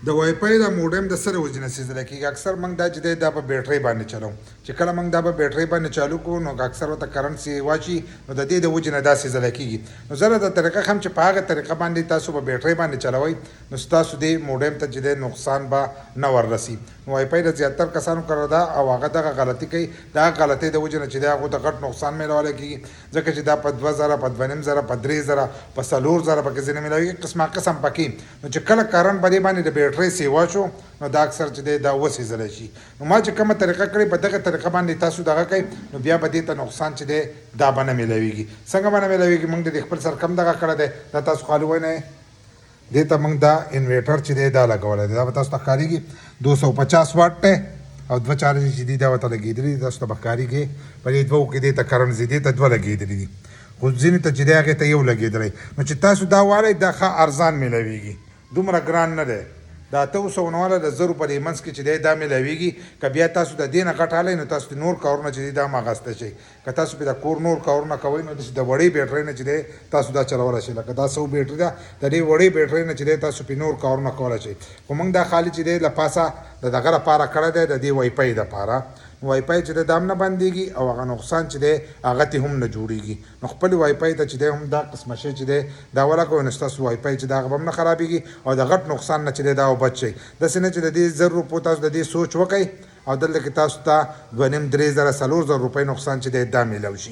د وای فای د موډم د سره وجنه سیزل کیږي اکثر موږ دا چې دا په بیټری باندې چلو چې کله موږ دا په بیټری باندې چالو کو نو اکثر وته کرنٹ سی واچي نو د دې د وجنه دا سیزل کیږي نو زره د طریقه هم چې په هغه طریقه باندې تاسو په بیټری باندې چلوي نو تاسو د موډم ته چې نقصان به نه وررسي نو وای فای د زیاتره کسانو کړه دا او هغه دغه غلطي کوي دا غلطي د وجنه چې دا هغه د غټ نقصان ملول کیږي ځکه چې دا په 2000 په 2500 په 3000 په 4000 په کې ځنه ملوي قسمه قسم پکې نو چې کله کرنٹ باندې باندې د بیټری سی واچو نو دا اکثر چې دا وسیزل شي نو ما چې کومه طریقه کړې په دغه طریقه باندې تاسو دغه کوي نو بیا به دې ته نقصان چې دی دا باندې ملويږي څنګه باندې ملويږي موږ د خپل سر کم دغه کړه دی دا تاسو خالي وای نه دې ته موږ دا انورټر چې دی دا لګولای دی دا به تاسو ته کاریږي 250 واټ ته او 2 چارج چې دی دا وته لګېدلی تاسو ته به کاریږي په دې دوه کې دې ته کرنټ زیدي ته دوه لګېدلی دي خو ځینې ته چې دی هغې ته یو لګېدلی نو چې تاسو دا والئ دا ښه ارزان ملویږي دومره ګران نه دی دا 800 والا د 1000 په منځ کې چې دی دا ملویږي که بیا تاسو د دې نه غټالی نو تاسو د نور کارونه چې دی دا هم اخیستی شئ که تاسو پرې د کور نور کارونه کوئ نو د وړې بیټرۍ نه چې دی تاسو دا چلولی شئ لکه دا 100 بیټرۍ ده د دې وړې بیټرۍ نه چې دی تاسو پرې نور کارونه کولی شئ خو موږ دا خالي چې دی له پاسه د دغه لپاره کړی دی د دې وای فای دپاره وای فای چې دی دا هم نه بندېږي او هغه نقصان چې دی هغه ترې هم نه جوړېږي نو خپل وای فای ته چې دی هم دا قسمه شی چې دی دا ولګوئ نو ستاسو وای فای چې دا هغه به هم نه خرابېږي او د غټ نقصان نه چې دی دا وبچ شئ داسې نه چې د دې 1000 روپو تاسو د دې سوچ وکئ او دلته کې تاسو ته 2500 3000 4000 روپۍ نقصان چې دی دا میلاو شي